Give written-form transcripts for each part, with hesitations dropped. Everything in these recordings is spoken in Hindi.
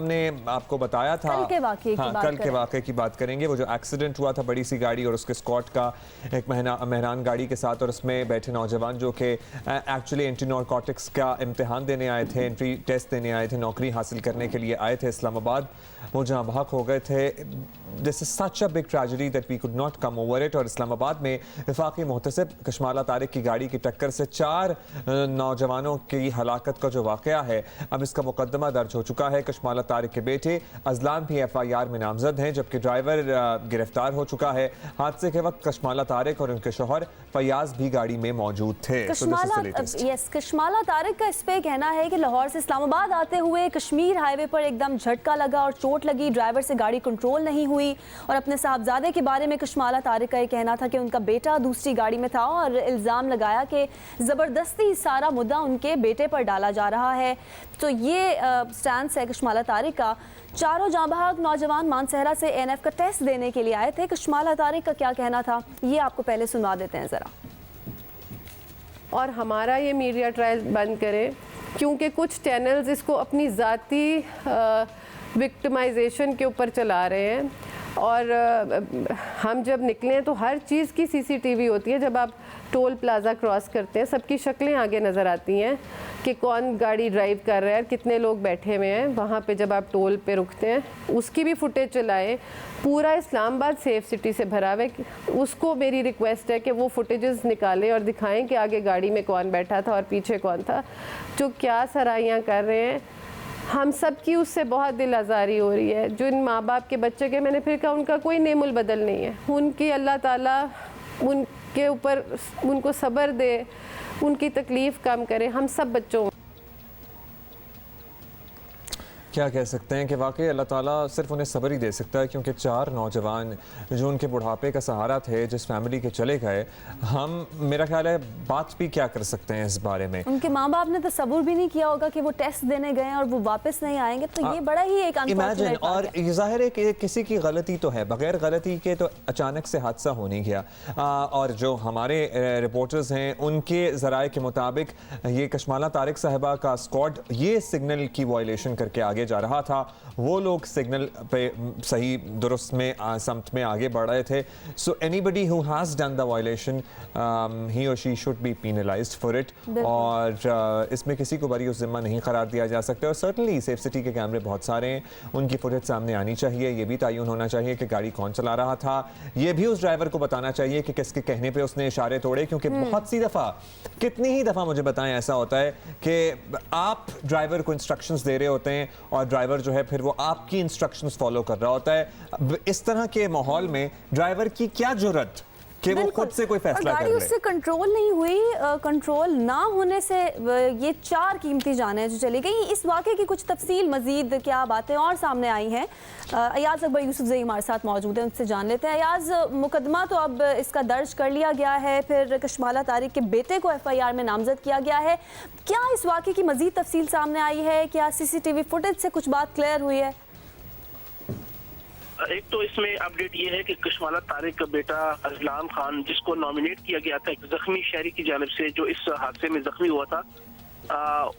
हमने आपको बताया था कल के वाक़े की बात करेंगे। वो जो एक्सीडेंट हुआ था बड़ी सी गाड़ी और उसके स्कॉट का एक मेहरान गाड़ी के साथ, और उसमें बैठे नौजवान जो कि एक्चुअली एंटी नारकोटिक्स का इम्तिहान देने आए थे, एंट्री टेस्ट देने आए थे, नौकरी हासिल करने के लिए आए थे इस्लामाबाद, वो जहाँ बहक हो गए थे। This is such a big tragedy that we could not come over it. और इस्लामाबाद में वफाकी मुहतसिब कशमाला तारिक की गाड़ी की टक्कर से 4 नौजवानों की हलाकत का जो वाक़या है, अब इसका मुकदमा दर्ज हो चुका है। कशमाला तारिक के बेटे अजलान भी FIR में नामजद हैं, जबकि ड्राइवर गिरफ्तार हो चुका है। हादसे के वक्त कशमाला तारिक और उनके शौहर फयाज भी गाड़ी में मौजूद थे। कशमाला तारिक का इस पे कहना है कि लाहौर से इस्लामाबाद आते हुए कश्मीर हाईवे पर एकदम झटका लगा और चोट लगी, ड्राइवर से गाड़ी कंट्रोल नहीं हुई। और अपने साहबजादे के बारे में कशमाला तारिक का ये कहना था कि उनका बेटा दूसरी गाड़ी में था और इल्ज़ाम लगाया कि ज़बरदस्ती सारा मुद्दा उनके बेटे पर डाला जा रहा है। तो ये स्टैंड है कशमाला तारिक का। चारों जांबाज नौजवान मानसहरा से ANF का टेस्ट देने के लिए आए थे। कशमाला तारिक का क्या कहना था ये आपको पहले सुनवा देते हैं ज़रा। और हमारा ये मीडिया ट्रायल बंद करें, क्योंकि कुछ चैनल्स इसको अपनी ज़ाती विक्टिमाइजेशन के ऊपर चला रहे हैं। और हम जब निकले तो हर चीज़ की CCTV होती है। जब आप टोल प्लाज़ा क्रॉस करते हैं सबकी शक्लें आगे नज़र आती हैं कि कौन गाड़ी ड्राइव कर रहा है, कितने लोग बैठे हुए हैं वहाँ पे। जब आप टोल पे रुकते हैं उसकी भी फुटेज चलाएं। पूरा इस्लामाबाद सेफ सिटी से भरा हुआ है। उसको मेरी रिक्वेस्ट है कि वो फुटेजेस निकालें और दिखाएं कि आगे गाड़ी में कौन बैठा था और पीछे कौन था। जो क्या सराहियाँ कर रहे हैं, हम सब की उससे बहुत दिल आज़ारी हो रही है। जो इन माँ बाप के बच्चे के, मैंने फिर कहा उनका कोई नेमुल बदल नहीं है। उनकी अल्लाह ताला उनके ऊपर उनको सब्र दे, उनकी तकलीफ़ कम करे। हम सब बच्चों क्या कह सकते हैं कि वाकई अल्लाह ताला सिर्फ उन्हें सब्र ही दे सकता है, क्योंकि 4 नौजवान जो उनके बुढ़ापे का सहारा थे, जिस फैमिली के चले गए, हम मेरा ख्याल है बात भी क्या कर सकते हैं इस बारे में। उनके माँ बाप ने तसव्वुर भी नहीं किया होगा कि वो टेस्ट देने गए और वो वापस नहीं आएंगे। तो ये बड़ा ही एक इमेजिन, और ज़ाहिर है कि किसी की गलती तो है, बगैर गलती के तो अचानक से हादसा हो नहीं गया। और जो हमारे रिपोर्टर्स हैं उनके ज़राए के मुताबिक ये कशमाला तारिक साहिबा का स्क्वाड ये सिग्नल की वायलेशन करके आगे जा रहा था। वो लोग सिग्नल पे सही दुरुस्त में समत में आगे बढ़ रहे थे। So anybody who has done the violation he or she should be penalised for it. और इसमें किसी को बरी जिम्मा नहीं करार दिया जा सकता। और सर्टनली सेफ सिटी के कैमरे बहुत सारे हैं, उनकी फुटेज सामने आनी चाहिए। ये भी तयन होना चाहिए कि गाड़ी कौन चला रहा था। ये भी उस ड्राइवर को बताना चाहिए कि किसके कहने पे उसने इशारे तोड़े, क्योंकि बहुत सी दफ़ा, कितनी ही दफ़ा मुझे बताएं ऐसा होता है कि आप ड्राइवर को इंस्ट्रक्शंस दे रहे होते हैं और ड्राइवर जो है फिर वो आपकी इंस्ट्रक्शंस फॉलो कर रहा होता है। इस तरह के माहौल में ड्राइवर की क्या जुर्रत कि वो खुद से कोई फैसला कर ले। गाड़ी उससे कंट्रोल नहीं हुई। कंट्रोल ना होने से ये 4 कीमती जानें जो चली गई। इस वाक़े की कुछ तफसील मजीद क्या बातें और सामने आई हैं, अयाज अकबर यूसुफजई हमारे साथ मौजूद है, उनसे जान लेते हैं। अयाज, मुकदमा तो अब इसका दर्ज कर लिया गया है, फिर कशमाला तारिक के बेटे को FIR में नामजद किया गया है। क्या इस वाक़े की मजीद तफसील सामने आई है? क्या CCTV फुटेज से कुछ बात क्लियर हुई है? एक तो इसमें अपडेट ये है कि कशमाला तारिक का बेटा अजलान खान, जिसको नॉमिनेट किया गया था एक जख्मी शहरी की जानिब से जो इस हादसे में जख्मी हुआ था,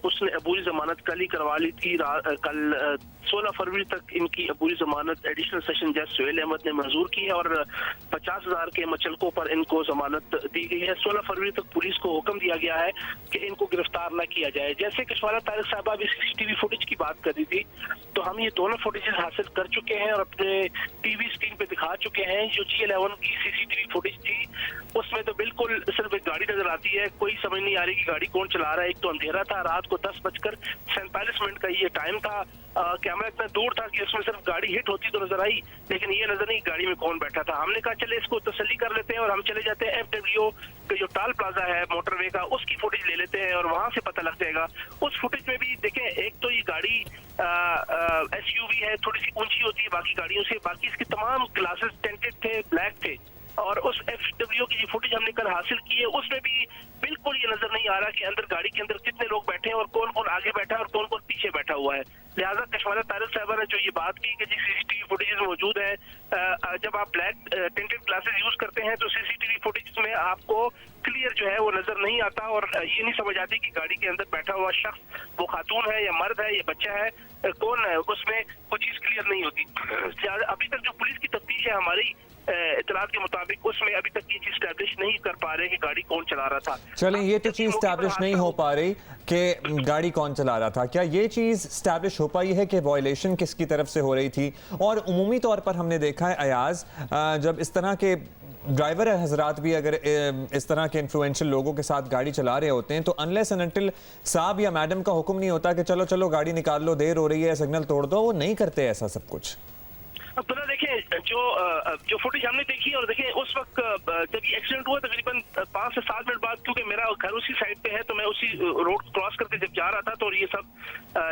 उसने अबूरी जमानत कल ही करवा ली थी। कल 16 फरवरी तक इनकी अबूरी जमानत एडिशनल सेशन जज सुहेल अहमद ने मंजूर की है और 50,000 के मचलकों पर इनको जमानत दी गई है। 16 फरवरी तक पुलिस को हुक्म दिया गया है कि इनको गिरफ्तार न किया जाए। जैसे कशमाला तारिक साहबा अभी CCTV फुटेज की बात कर रही थी, तो हम ये दोनों फुटेजेस हासिल कर चुके हैं और अपने TV स्क्रीन पे दिखा चुके हैं। जो G11 की CCTV फुटेज थी उसमें तो बिल्कुल सिर्फ एक गाड़ी नजर आती है, कोई समझ नहीं आ रही कि गाड़ी कौन चला रहा है। एक तो अंधेरा था, रात को 10:47 का ये टाइम था। कैमरा इतना दूर था कि उसमें सिर्फ गाड़ी हिट होती तो नजर आई, लेकिन ये नजर नहीं गाड़ी में कौन बैठा था। हमने कहा चले इसको तसल्ली कर लेते हैं और हम चले जाते हैं FWO के जो टाल प्लाजा है मोटरवे का, उसकी फुटेज ले लेते हैं और वहां से पता लग जाएगा। उस फुटेज में भी देखें, एक तो ये गाड़ी SUV है, थोड़ी सी ऊंची होती है बाकी गाड़ियों से, बाकी इसके तमाम ग्लासेस टेंटेड थे, ब्लैक थे। और उस FWO की जो फुटेज हमने कल हासिल की है उसमें भी बिल्कुल ये नजर नहीं आ रहा कि अंदर गाड़ी के अंदर कितने लोग बैठे हैं और कौन कौन आगे बैठा है और कौन कौन पीछे बैठा हुआ है। लिहाजा कशमाला तारिक साहबा ने जो ये बात की कि जी CCTV फुटेज मौजूद है, जब आप ब्लैक टिंटेड ग्लासेस यूज करते हैं तो CCTV फुटेज में आपको क्लियर जो है वो नजर नहीं आता और ये नहीं समझ आती कि गाड़ी के अंदर बैठा हुआ शख्स वो खातून है या मर्द है या बच्चा है, कौन है। उसमें रहा था। चलें, ये तो जब चीज़ मौके पर स्टैब्लिश नहीं हादसा हो पा रही कि गाड़ी कौन चला रहा था। क्या ये चीज़ स्टैब्लिश हो पाई है कि वॉयलेशन किसकी तरफ से हो रही थी? और उमूमी तौर पर हमने देखा है अयाज, जब इस तरह के ड्राइवर हजरात भी अगर इस तरह के इन्फ्लुएंशियल लोगों के साथ गाड़ी चला रहे होते हैं तो अनलेस एंड अनटिल साहब या मैडम का हुक्म नहीं होता कि चलो चलो गाड़ी निकाल लो, देर हो रही है, सिग्नल तोड़ दो, वो नहीं करते ऐसा सब कुछ। अब पता देखें, जो फुटेज हमने देखी और देखें उस वक्त जब ये एक्सीडेंट हुआ तकरीबन 5 से 7 मिनट बाद, क्योंकि मेरा घर उसी साइड पे है तो मैं उसी रोड क्रॉस करके जब जा रहा था तो ये सब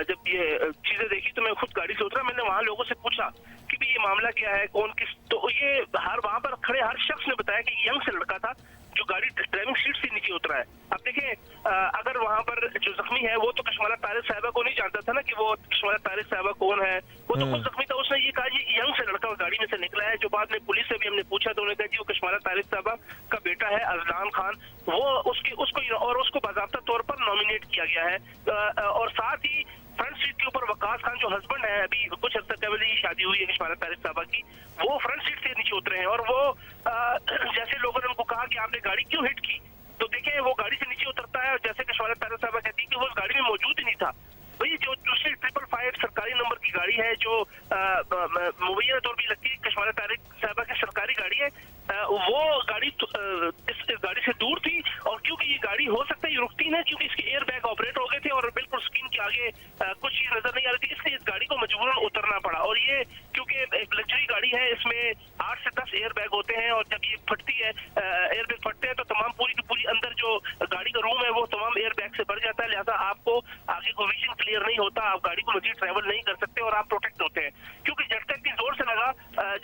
जब ये चीजें देखी तो मैं खुद गाड़ी से उतरा। मैंने वहाँ लोगों से पूछा कि भाई ये मामला क्या है, कौन किस, तो ये वहाँ पर खड़े हर शख्स ने बताया कि यंग से लड़का था जो गाड़ी ड्राइविंग सीट से नीचे उतरा है। अब देखें, अगर वहाँ पर जो जख्मी है वो तो कश्माला तारिक साहिबा को नहीं जानता था ना कि वो कश्माला तारिक साहिबा कौन है, वो तो खुद जख्मी था। उसने ये कहा ये यंग से लड़का गाड़ी में से निकला है, जो बाद में पुलिस से भी हमने पूछा तो उन्होंने कहा जी वो कश्माला तारिक साहिबा का बेटा है अजलान खान, वो उसको बाज़ाब्ता तौर पर नॉमिनेट किया गया है। और साथ ही फ्रंट सीट के ऊपर वकास खान जो हस्बैंड है, अभी कुछ हद तक पहले ही शादी हुई है कश्माला तारिक साहिबा की, वो फ्रंट सीट से नीचे उतरे हैं। और वो जैसे लोगों ने उनको कहा कि आपने गाड़ी क्यों हिट की, तो देखें वो गाड़ी से नीचे उतरता है और जैसे कश्माला तारिक साहिबा कहती है कि वो उस गाड़ी में मौजूद ही नहीं था। भाई जो दूसरी 555 सरकारी नंबर की गाड़ी है जो मुबैना तौर पर लगती है कश्माला तारिक साहिबा की सरकारी गाड़ी है, वो गाड़ी इस गाड़ी से दूर थी। और क्योंकि ये गाड़ी हो सकता है ये रुकती ना, क्योंकि इसके एयर बैग ऑपरेट हो गए थे और बिल्कुल स्क्रीन के आगे कुछ चीज नजर नहीं आ रही थी, इसलिए इस गाड़ी को मजबूरन उतरना पड़ा। और ये क्योंकि एक लग्जरी गाड़ी है, इसमें 8 से 10 एयर बैग होते हैं और जब ये फटती है, एयर बैग फटते हैं तो तमाम पूरी की पूरी अंदर जो गाड़ी का रूम है वो तमाम एयर बैग से भर जाता है, लिहाजा आपको आगे को विजन क्लियर नहीं होता, आप गाड़ी को मजीद ट्रैवल नहीं कर सकते और आप प्रोटेक्ट होते हैं। क्योंकि झटका इतनी जोर से लगा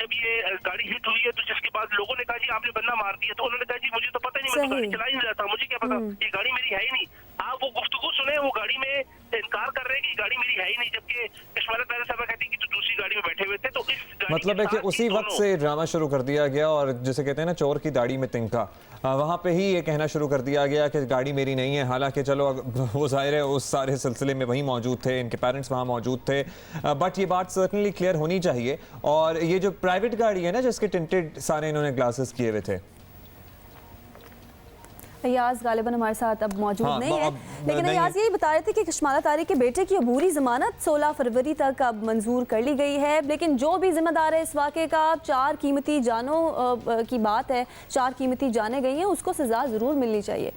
जब ये गाड़ी हिट हुई है, तो जिसके बाद लोगों ने कहा जी आपने बंदा मार दिया, तो उन्होंने कहा जी मुझे तो पता नहीं, मैं तो गाड़ी चला ही नहीं रहा था, मुझे क्या पता, ये गाड़ी मेरी है ही नहीं। आप वो गुफ्तगू सुने, वो गाड़ी में इनकार कर रहे हैं कि गाड़ी मेरी है ही नहीं, जबकि कश्माला तारिक साहिबा कहती है कि तो दूसरी गाड़ी में बैठे हुए थे। तो इस मतलब है कि उसी वक्त से ड्रामा शुरू कर दिया गया और जिसे कहते हैं ना चोर की दाढ़ी में तिनका, वहाँ पे ही ये कहना शुरू कर दिया गया कि गाड़ी मेरी नहीं है। हालांकि चलो वो जाहिर है उस सारे सिलसिले में वहीं मौजूद थे, इनके पेरेंट्स वहाँ मौजूद थे, बट ये बात सर्टनली क्लियर होनी चाहिए। और ये जो प्राइवेट गाड़ी है ना जिसके टिंटेड सारे इन्होंने ग्लासेस किए हुए थे, अयाज गालिबन हमारे साथ अब मौजूद नहीं है, लेकिन नहीं अयाज यही बता रहे थे कि कश्माला तारिक के बेटे की अबूरी जमानत 16 फरवरी तक अब मंजूर कर ली गई है, लेकिन जो भी जिम्मेदार है इस वाक़े का, 4 कीमती जानों की बात है, 4 कीमती जाने गई हैं, उसको सज़ा ज़रूर मिलनी चाहिए।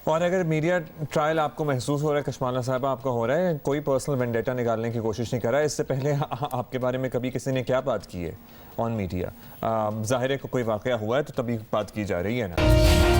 और अगर मीडिया ट्रायल आपको महसूस हो रहा है कश्माला साहिबा आपका हो रहा है, कोई पर्सनल वेंडेटा निकालने की कोशिश नहीं कर रहा है, इससे पहले आपके बारे में कभी किसी ने क्या बात की है ऑन मीडिया? ज़ाहिर है कोई वाक़या हुआ है तो तभी बात की जा रही है ना।